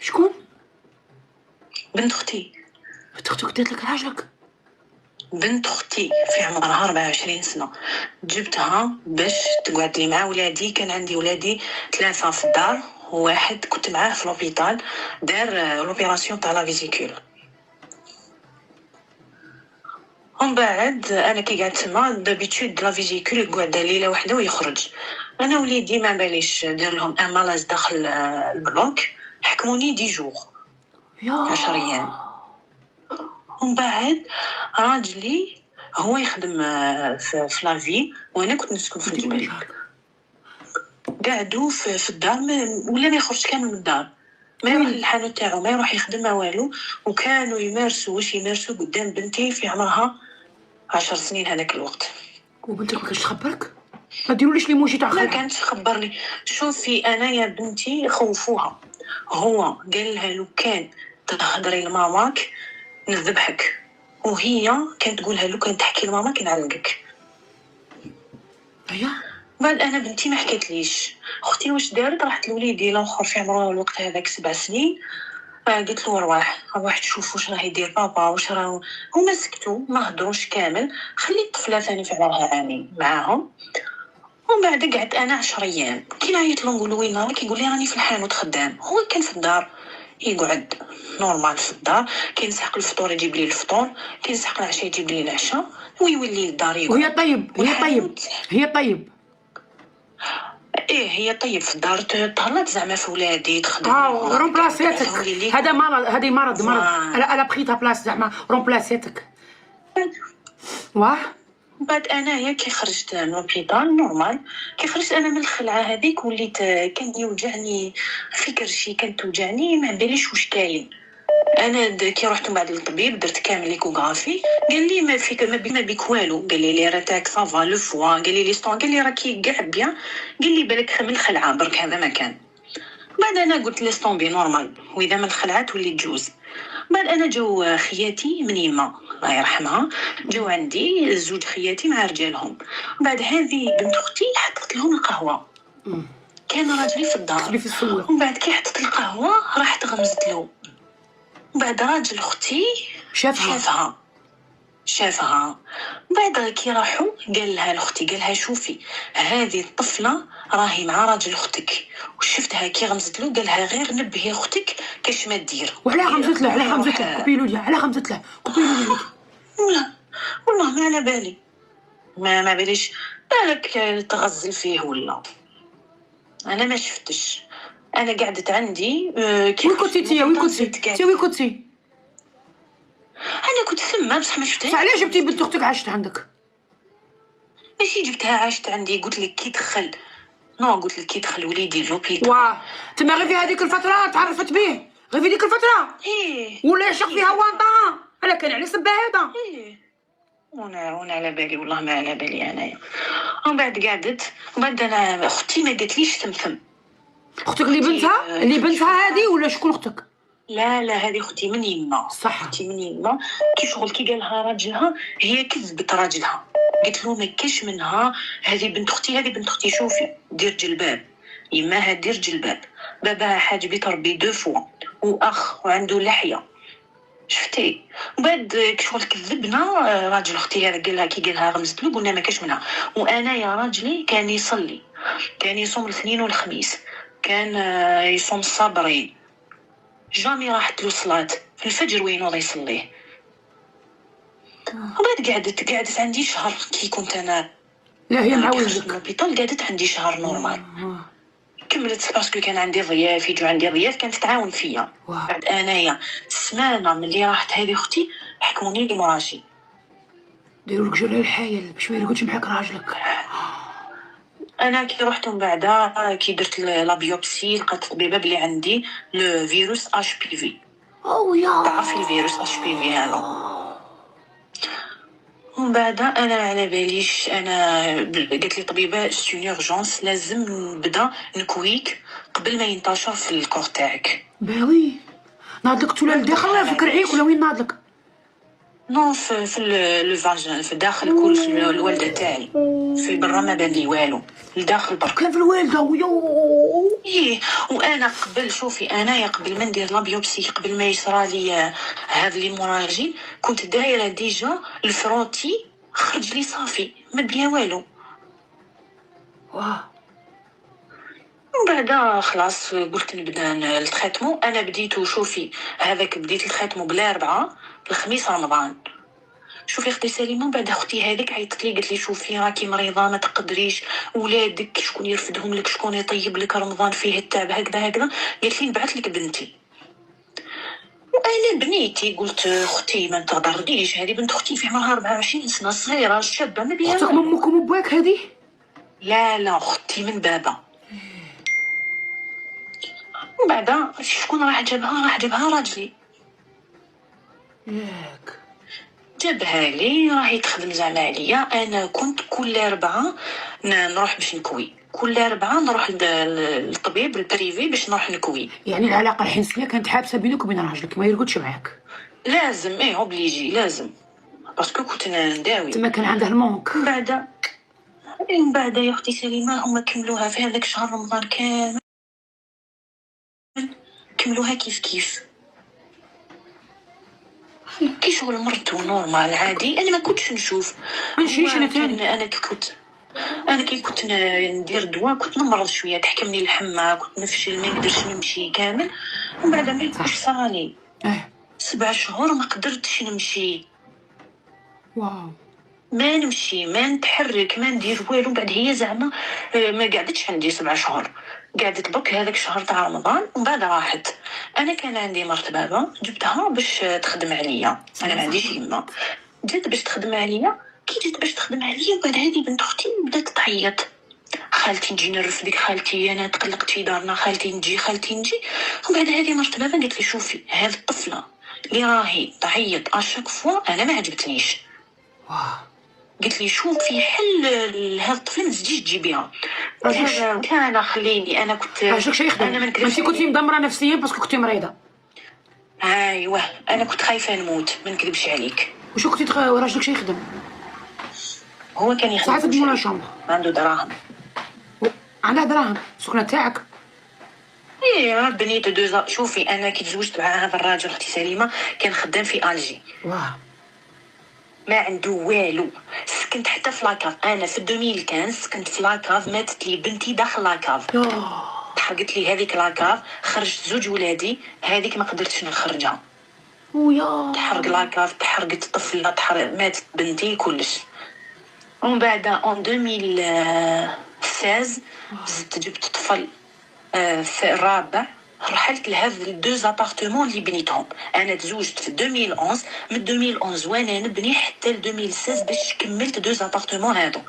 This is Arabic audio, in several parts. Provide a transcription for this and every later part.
شكون؟ بنت اختي. بنت اختك دات لك راجلك؟ بنت اختي في عمرها 24 سنه، جبتها باش تقعد لي مع ولادي. كان عندي ولادي 3 في الدار، وواحد كنت معاه في لوبيتال دار لوبيراسيون تاع لا فيزيكول. ومن بعد انا كي قعدت تما دابيتود لا فيزيكول قعد ليله واحده ويخرج. انا وليدي ما باليش دار لهم ان مالاز داخل البلوك، حكموني 10 جوغ، 10 ايام. ومن بعد راجلي هو يخدم في لافي، وانا كنت نسكن في الجبل. قعدوا في الدار ولا ما يخرج كامل من الدار، ما يروح للحانوت تاعو، ما يروح يخدم ما والو. وكانوا يمارسوا واش يمارسوا قدام بنتي في عمرها 10 سنين هذاك الوقت. وبنتك ما كانتش تخبرك؟ ما ديروليش لي موجي تاع ما خلع؟ كانتش تخبرني. شوفي انا يا بنتي خوفوها، هو قال لها لو كان تهضري لماماك نذبحك، وهي كانت تقولها لو كان تحكي لماماك نعلقك. هيا بعد انا بنتي ما حكيتليش. اختي واش دارت؟ راحت لوليدي الاخر في عمره الوقت هذاك 7 سنين، قلت له روح تشوف واش راه يدير بابا، واش راه. هما سكتوا ما هضروش كامل، خليت الطفله ثاني في عمرها عامين معاهم. ومن بعد قعدت انا 10 ايام. كي نعيط له نقول له وين راك، يقول لي راني في الحانوت خدام. هو كان في الدار يقعد نورمال في الدار، كي نسحق الفطور يجيب لي الفطور، كي نسحق العشاء يجيب لي العشاء، ويولي للدار يقعد. وهي طيب هي طيب. ايه هي طيب في الدار، تهلط زعما في ولادي تخدم. رومبلاسيتك. هذا مرض، هذه مرض انا بخيتها بلاص زعما رومبلاسيتك. واه بعد انايا كي خرجت من لوبيتال نورمال، كي خرجت انا من الخلعه هذيك وليت كان يوجعني في كرشي، كانت توجعني ما باليش واش كاين. انا كي رحت من بعد للطبيب درت كامل ليكوغرافي، قال لي ما فيك ما بيك والو. قال لي راتاك صافا لو فوا، قال لي ستون، قال لي راكي كاع بيان، قال لي بالك من الخلعه برك هذا ما كان. بعد انا قلت لي ستون بي نورمال، واذا من الخلعه تولي تجوز. بعد انا جو خياتي من يما الله يرحمها، جو عندي 2 خياتي مع رجالهم. بعد هذه بنت اختي حطت لهم القهوه، كان راجلي في الدار. ومن بعد كي حطت القهوه راحت غمزت له. بعد راجل اختي شافها. بعد كي راحوا قال لها لاختي، قال لها شوفي هذه الطفله راهي مع راجل اختك، وشفتها كي غمزت له قال لها غير نبهي اختك كاش ما دير. وعلاه غمزت له؟ كوبيلو لي علاه غمزت له؟ كوبيلو لي. والله ما على بالي، ما باليش بالك تغزل فيه ولا. انا ما شفتش، انا قعدت عندي كي وين كنتي؟ انا كنت ثما بصح ما شفتهاش. علاش جبتي بنت اختك عاشت عندك؟ ماشي جبتها عاشت عندي، قلت لك كي دخل قلت لك كي دخل وليدي لوبيتال. واه تما غير في هذيك الفتره تعرفت به، غير في ديك الفتره ولا يعشق فيها وانطه. انا كان على سبه هذا. وانا على بالي والله ما على بالي انايا. ومن بعد قعدت، وبعد انا اختي ما قالتليش ثمثم. اختك اللي بنتها هذه ولا شكون اختك؟ لا هذه اختي من يما. صح اختي من يما. كي شغل كي قالها راجلها هي كذبت راجلها، قلت له ما كاش منها، هذه بنت اختي شوفي دير جلباب، يماها دير جلباب، باباها حاجبي تربي 2 فوا، واخ وعنده لحيه، شفتي. وبعد كشغل كذبنا راجل اختي هذا قالها كي قالها غمزت له، قلنا ما كاش منها. وانا يا راجلي كان يصلي، كان يصوم الاثنين والخميس، كان يصوم الصابرين، جامي راحت له صلاة في الفجر وين وضع يصليه. وبعد قعدت عندي شهر كي كنت انا. لا هي مع ولدك البيطال قعدت عندي شهر نورمال. كملت باسكو كان عندي ضياف، يجوا عندي ضياف كانت تعاون فيا. بعد انايا سمانه ملي راحت هذه اختي حكموني لي مراشي، ديروا لك جرى الحايل باش ما يرقدش معاك راجلك. انا كي رحت من بعدها كي درت لا بيوبسي لقات الطبيبه بلي عندي لو فيروس اش بي في. يا تعرفي الفيروس اش بي في هذا؟ ومن بعد انا على باليش، انا قالت لي الطبيبه سي اورجونس لازم نبدا نكويك قبل ما ينتشر في الكور تاعك. باوي ناضلك تولا لداخل في كرعيك ولا وين ناضلك؟ نو في لو فاجن، في داخل كل في الوالده تاعي، في برا ما بان لي والو، لداخل برك كان في الوالده ويو. ايه. وانا قبل، شوفي انايا قبل ما ندير لابيوبسي، قبل ما يصرى لي هذا ليموراجي، كنت دايره ديجا الفروتي، خرج لي صافي ما بيا والو. واه. ومن بعد خلاص قلت نبدا التريتمون. انا بديتو، شوفي هذاك بديت التريتمون بالاربعاء، الخميس رمضان. شوفي اختي سليمه، بعد اختي هذيك عيطت لي قالت لي شوفي راكي مريضه ما تقدريش، ولادك شكون يرفدهم لك، شكون يطيب لك، رمضان فيه التعب هكذا هكذا. قالت لي نبعث لك بنتي. وانا بنيتي قلت اختي ما تغدرنيش، هذه بنت اختي في عمرها 24 سنه، صغيره شابه ما بيها. اختك من امك وباك هذه؟ لا لا، اختي من بابا. ومن بعد شكون راح جابها راجلي. ياك. جابها لي، راهي تخدم زعما عليا. انا كنت كل اربعه نروح باش نكوي، كل اربعه نروح للطبيب البريفي باش نروح نكوي. يعني العلاقه الحنسيه كانت حابسه بينك وبين راجلك، ما يرقدش معاك؟ لازم، ايه اوبليجي لازم، باسكو كنت نداوي. تما كان عنده المونك. من بعد يا اختي سليمه هما كملوها في هذاك شهر رمضان كامل، كملوها كيف كيف كي شغل مرتو نورمال عادي. انا ما كنتش نشوف. ما نشريش انا ثاني. انا كي كنت ندير الدواء كنت نمرض شويه، تحكمني الحمى، كنت نفشل ما نقدرش نمشي كامل. ومن بعد ما يكونش صرالي 7 شهور ما قدرتش نمشي. واو. ما نمشي ما نتحرك ما ندير والو. بعد هي زعما ما قعدتش عندي 7 شهور، قعدت بك هذاك الشهر تاع رمضان ومن بعد راحت. انا كان عندي مرت بابا جبتها باش تخدم عليا، انا ما عنديش يما، جات باش تخدم عليا. كي جات باش تخدم عليا وبعد هذه بنت اختي بدات تعيط، خالتي نجي نرفدك، خالتي انا تقلقت في دارنا، خالتي نجي خالتي نجي. ومن بعد هذه مرت بابا قالت لي شوفي هذه الطفله اللي راهي تعيط اشاك فوا انا ما عجبتنيش. قلت لي شوفي حل لهذا الطفل، ما تزيديش تجيبيها. كان خليني انا كنت راجلك شي يخدم، انت كنتي مدمره نفسيا باسكو كنتي مريضه. ايوه انا كنت خايفه نموت ما نكذبش عليك. وشو كنتي راجلك شي يخدم؟ هو كان يخدم ساعات تدمر شامبر، عنده دراهم. عندها دراهم السكنه تاعك؟ ايه بنيت دوزا. شوفي انا كي تزوجت مع هذا الراجل اختي سليمه كان خدام في الجي. ما عنده والو، سكنت حتى في لاكاف. انا في 2015 سكنت في لاكاف، ماتت لي بنتي داخل لاكاف، تحرقت لي هذيك لاكاف، خرجت 2 ولادي، هذيك ما قدرتش نخرجها. ويا تحرق لاكاف، تحرقت طفله، ماتت بنتي كلش. ومن بعد اون 2016 زدت جبت طفل في الرابع، رحلت لهذا الدوز ابارتمون اللي بنيتهم. انا تزوجت في 2011، من 2011 وانا نبني حتى 2016 باش كملت دوز ابارتمون هادو.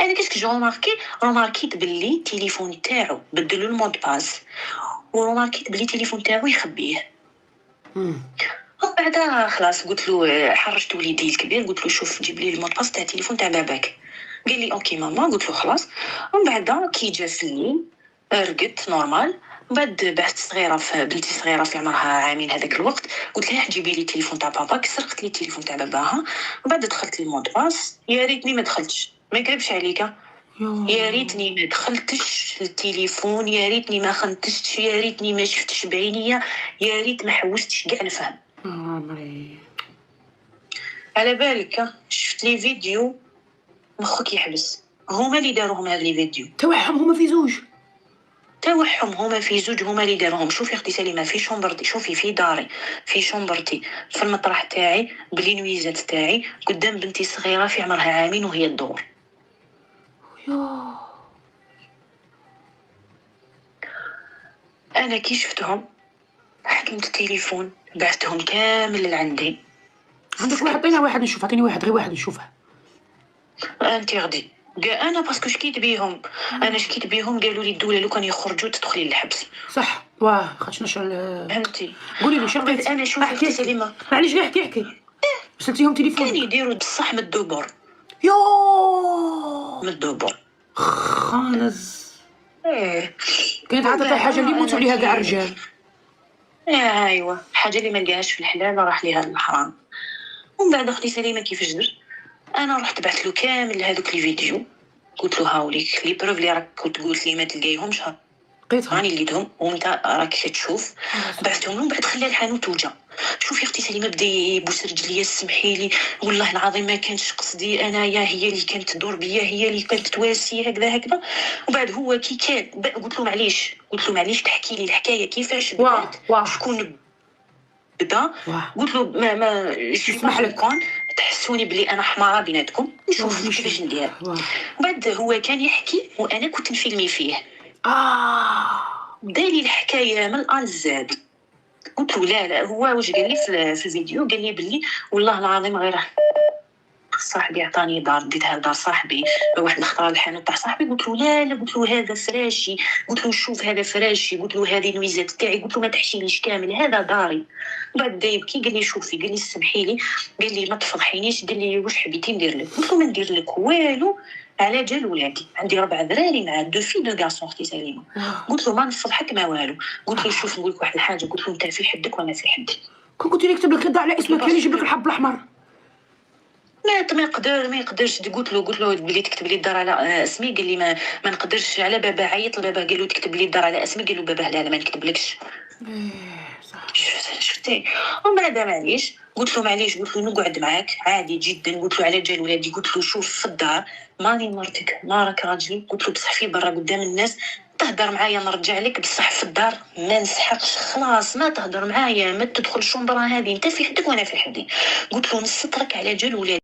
انا كيسك جو روماركيت باللي التليفون تاعو بدلوا المود باس، وروماركيت باللي التليفون تاعو يخبيه. وبعد خلاص قلت له، حرجت وليدي الكبير قلت له شوف جيب لي المود باس تاع التليفون تاع باباك. قال لي اوكي ماما، قلت له خلاص. ومن بعد كي جا في الليل رقدت نورمال. بعد بعثت صغيره في بنتي صغيره في عمرها عامين هذاك الوقت، قلت لها جيبي لي التليفون تاع باباك، سرقت لي التليفون تاع باباها. وبعد دخلت المود باس، يا ريتني ما دخلتش، ما نكذبش عليك، يا ريتني ما دخلتش التليفون، يا ريتني ما خنتش، يا ريتني ما شفتش بعينيا، يا ريت ما حوستش كاع نفهم. على بالك شفت لي فيديو مخك يحبس. هما اللي داروهم هاد لي فيديو توحم، هما في زوج توحم، هما في زوج، هما اللي داروهم. شوفي اختي سليمه في شومبرتي، شوفي في داري، في شومبرتي، في المطرح تاعي بلينويزات تاعي قدام بنتي صغيره في عمرها عامين وهي تدور. انا كي شفتهم حكمت التليفون بعثتهم كامل لعندي. عندك واحد؟ عطينا واحد نشوف، عطيني واحد غير واحد نشوفه. انت غدي انا باسكو شكيت بيهم، انا شكيت بيهم قالوا لي الدوله لو كان يخرجوا تدخلي للحبس. صح خاطش نشر فهمتي. قولي لي شقيت. انا شوفي اختي سليمه معليش غير احكي سلتيهم تليفون كان يديروا بصح من الدبر. من الدبر خالص. ايه كانت عادة الحاجه اللي يموتوا عليها كاع رجال. ايوا حاجه اللي ما لقاهاش في الحلال راح ليها الحرام. ومن بعد اختي سليمه كيفاش درت؟ انا رحت بعث له كامل هذوك لي فيديو، قلت له هاوليك لي بروف اللي راك كنت قلت لي ما تلقايهمش، لقيتهم. راني لقيتهم وانت راك تشوف. بعثتهم له، من بعد خلى الحانوت وجا. شوفي اختي سليمه بدا يبوس رجليا، سمحي لي والله العظيم ما كانتش قصدي انايا، هي اللي كانت تدور بيا، هي اللي كانت تواسي هكذا هكذا. وبعد هو كي كان قلت له معليش، قلت له معليش تحكي لي الحكايه كيفاش بدات، شكون بدا. قلت له ما يسمح لك تحسوني بلي انا حماره بيناتكم، نشوف كيفاش ندير. بعد هو كان يحكي وانا كنت نفيلمي فيه. دالي الحكايه من الان زاد. قلت له لا هو واش قال لي في الفيديو، قال لي بلي والله العظيم غير صاحبي عطاني دار، ديتها لدار صاحبي، واحد الخطره الحانوت تاع صاحبي. قلت له لا قلت له هذا فراشي، قلت له شوف هذا فراشي، قلت له هذه نويزات تاعي، قلت له ما تحشيليش كامل هذا داري. بعد بدا يبكي، قال لي شوفي، قال لي سمحي لي، قال لي ما تفضحينيش، قال لي واش حبيتي ندير لك؟ قلت له ما ندير لك والو، على جال ولادي عندي 4 دراري مع 2 في 2 غارسون اختي سليمه. قلت له ما نفضحك ما والو. قلت له شوف نقول لك واحد الحاجه، قلت له انت في حدك وانا في حدي. كون قلت لي كتب لك كذا على اسمك كان يجيب لك الحب الاحمر. ما يقدرش. قلت له بلي تكتب لي الدار على اسمي، قال لي ما نقدرش. على بابا عيط لبابا قال له تكتب لي الدار على اسمي، قال له بابا لا ما نكتبلكش. شفتي؟ ومن بعد معليش قلت له معليش، قلت له نقعد معاك عادي جدا. قلت له على جال ولادي، قلت له شوف في الدار ماني مرتك ما راك راجلي، قلت له بصح في برا قدام الناس تهدر معايا نرجع لك، بصح في الدار ما نسحقش، خلاص ما تهدر معايا، ما تدخل الشومبرا هذه، انت في حدك وانا في حدي. قلت له نسترك على جال ولادي.